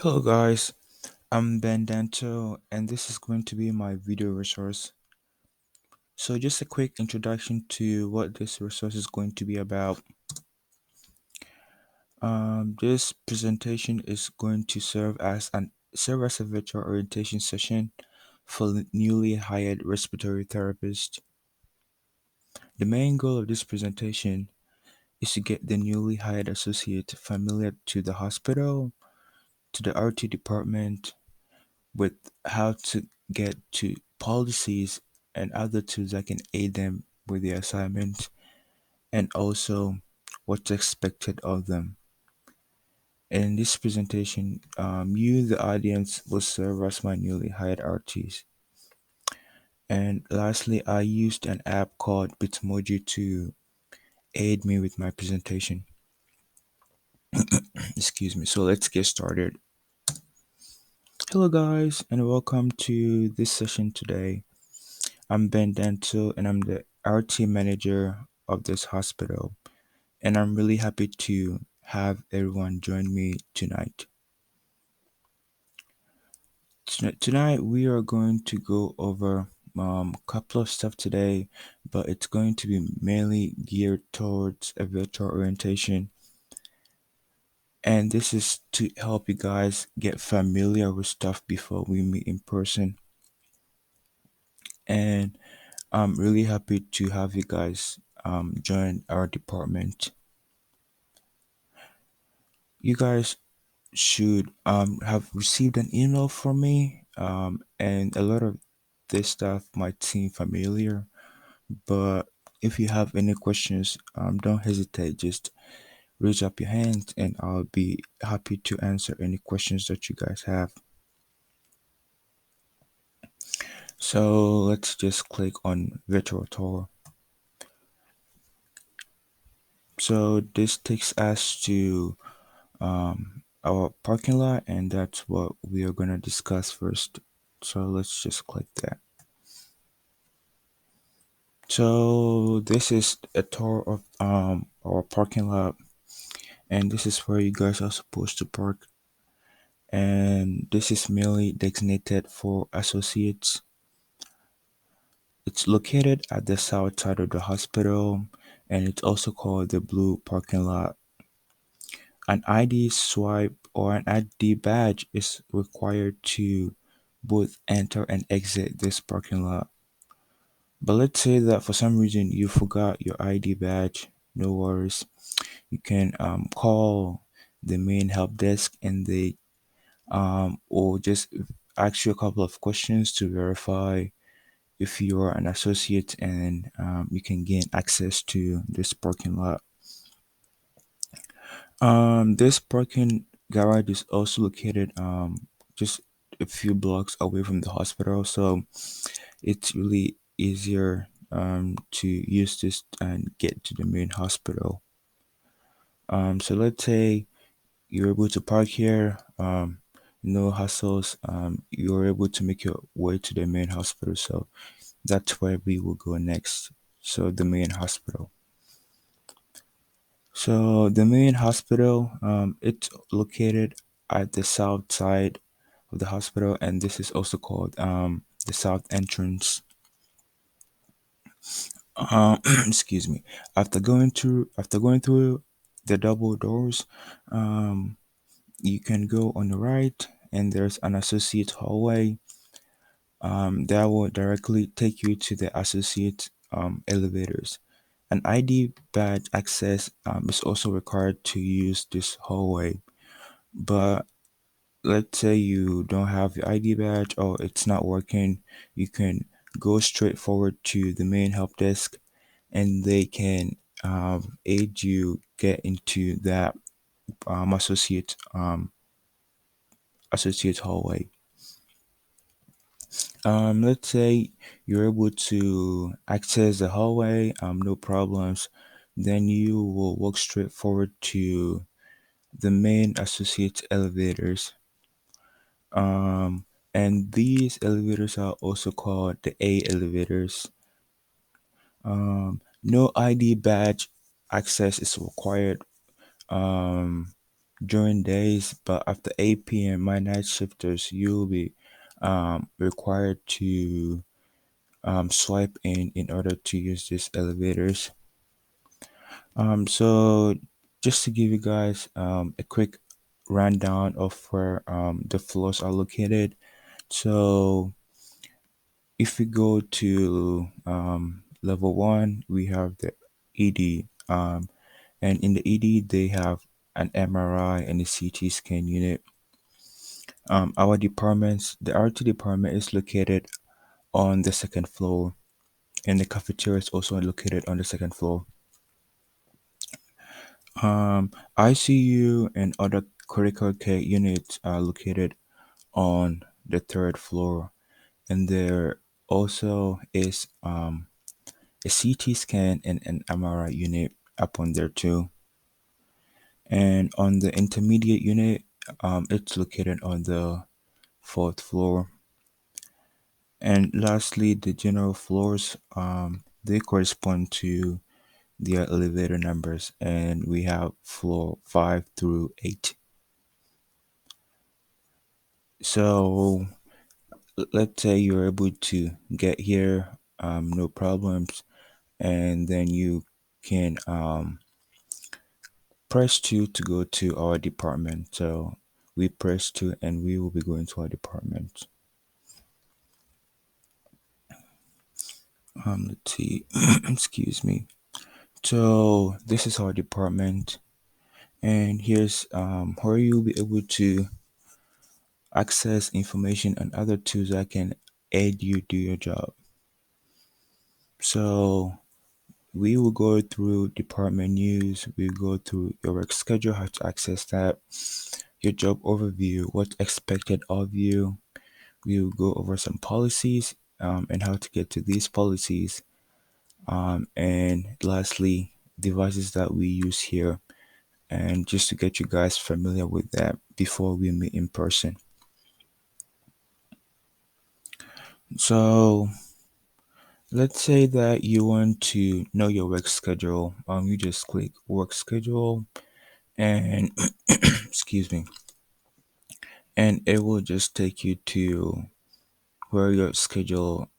Hello guys, I'm Ben Danto and this is going to be my video resource. So just a quick introduction to what this resource is going to be about. This presentation is going to serve as a virtual orientation session for the newly hired respiratory therapist. The main goal of this presentation is to get the newly hired associate familiar to the hospital, to the RT department, with how to get to policies and other tools that can aid them with their assignment, and also what's expected of them. In this presentation, you, the audience, will serve as my newly hired RTs. And lastly, I used an app called Bitmoji to aid me with my presentation. Excuse me. So let's get started. Hello, guys, and welcome to this session today. I'm Ben Danto and I'm the RT manager of this hospital. And I'm really happy to have everyone join me tonight. Tonight we are going to go over a couple of stuff today, but it's going to be mainly geared towards a virtual orientation. And this is to help you guys get familiar with stuff before we meet in person. And I'm really happy to have you guys join our department. You guys should have received an email from me, and a lot of this stuff might seem familiar, but if you have any questions, don't hesitate. Just raise up your hand, and I'll be happy to answer any questions that you guys have. So let's just click on virtual tour. So this takes us to our parking lot, and that's what we are going to discuss first. So let's just click that. So this is a tour of our parking lot, and this is where you guys are supposed to park. And this is merely designated for associates. It's located at the south side of the hospital, and it's also called the blue parking lot. An ID swipe or an ID badge is required to both enter and exit this parking lot. But let's say that for some reason you forgot your ID badge, no worries. You can call the main help desk and they or just ask you a couple of questions to verify if you are an associate, and you can gain access to this parking lot. This parking garage is also located just a few blocks away from the hospital, so it's really easier to use this and get to the main hospital. So let's say you're able to park here, no hassles. You're able to make your way to the main hospital, so that's where we will go next. So the main hospital. So the main hospital, it's located at the south side of the hospital, and this is also called the south entrance. Excuse me. After going through the double doors, um, you can go on the right, and there's an associate hallway. That will directly take you to the associate elevators. An ID badge access is also required to use this hallway. But let's say you don't have the ID badge or it's not working, you can go straight forward to the main help desk, and they can aid you get into that um, associate um, associate hallway. Let's say you're able to access the hallway, no problems. Then you will walk straight forward to the main associate elevators. Um, and these elevators are also called the A elevators. No ID badge access is required. Um, during days, but after 8 p.m., my night shifters, you'll be required to swipe in order to use these elevators. So just to give you guys a quick rundown of where the floors are located. So if we go to level one, we have the ED, and in the ED they have an MRI and a CT scan unit. Our departments, the RT department is located on the second floor, and the cafeteria is also located on the second floor. ICU and other critical care units are located on the third floor, and there also is a CT scan and an MRI unit up on there too. And on the intermediate unit, it's located on the fourth floor. And lastly, the general floors, they correspond to their elevator numbers, and we have floor 5 through 8. So let's say you're able to get here, no problems, and then you can press 2 to go to our department. So we press 2 and we will be going to our department. Let's see. Excuse me. So this is our department, and here's where you'll be able to access information and other tools that can aid you do your job. So we will go through department news, we go through your work schedule, how to access that, your job overview, what's expected of you. We will go over some policies and how to get to these policies. And lastly, devices that we use here, and just to get you guys familiar with that before we meet in person. So let's say that you want to know your work schedule. You just click work schedule and excuse me, and it will just take you to where your schedule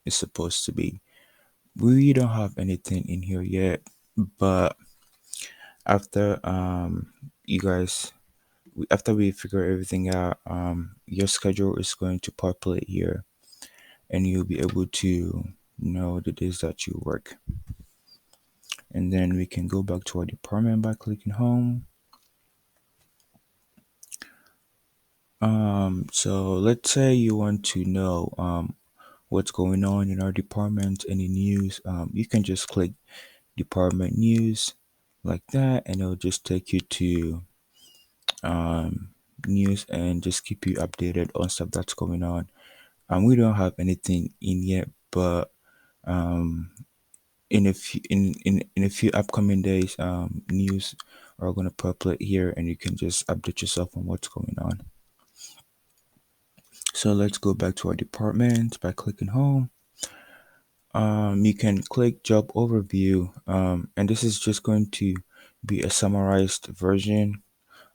is supposed to be. We don't have anything in here yet, but after you guys after we figure everything out, your schedule is going to populate here, and you'll be able to know the days that you work. And then we can go back to our department by clicking home. So let's say you want to know what's going on in our department, any news. You can just click department news like that, and it'll just take you to um, news and just keep you updated on stuff that's going on. We don't have anything in yet, but um, in a few upcoming days, news are gonna populate here, and you can just update yourself on what's going on. So let's go back to our department by clicking home. You can click job overview, and this is just going to be a summarized version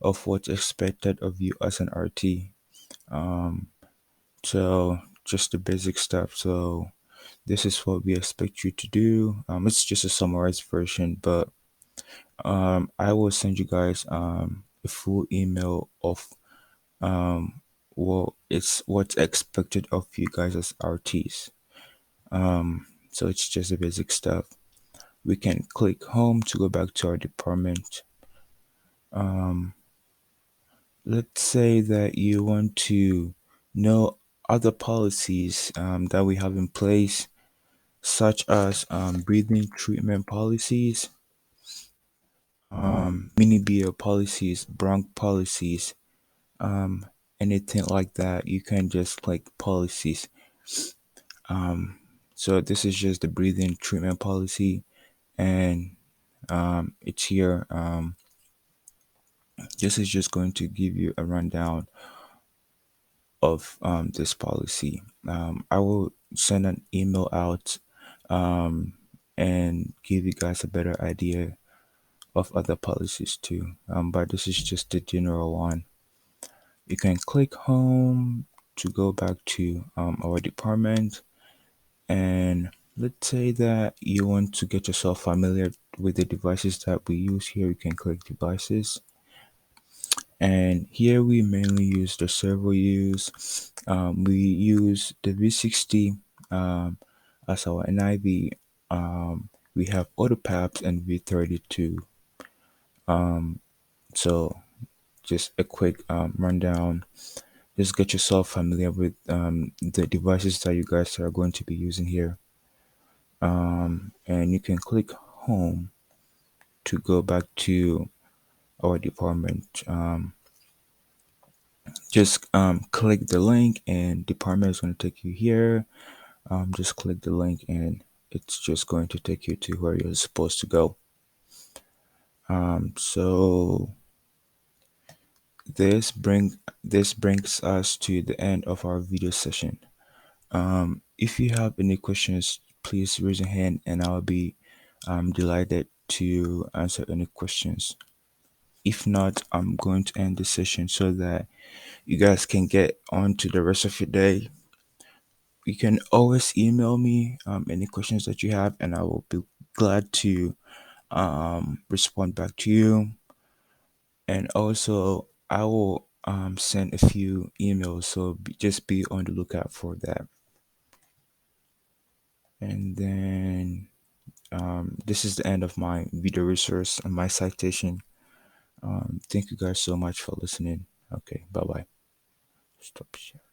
of what's expected of you as an RT. Um, so just the basic stuff. So this is what we expect you to do. It's just a summarized version, but I will send you guys a full email of what's expected of you guys as RTs. So it's just the basic stuff. We can click home to go back to our department. Let's say that you want to know other policies that we have in place, such as breathing treatment policies, mini BO policies, bronch policies, anything like that. You can just click policies. So this is just the breathing treatment policy, and it's here. This is just going to give you a rundown of this policy. I will send an email out and give you guys a better idea of other policies too, but this is just the general one. You can click home to go back to our department, and let's say that you want to get yourself familiar with the devices that we use here. You can click devices, and here we mainly use the server use. We use the V60 um, as our NIV. We have AutoPAPs and V32. So just a quick rundown. Just get yourself familiar with the devices that you guys are going to be using here. And you can click home to go back to our department. Just click the link and department is going to take you here. Just click the link and it's just going to take you to where you're supposed to go. So this brings us to the end of our video session. If you have any questions, please raise your hand and I'll be delighted to answer any questions. If not, I'm going to end the session so that you guys can get on to the rest of your day. You can always email me any questions that you have, and I will be glad to respond back to you. And also, I will send a few emails, so just be on the lookout for that. And then this is the end of my video resource and my citation. Thank you guys so much for listening. Okay, bye bye. Stop sharing.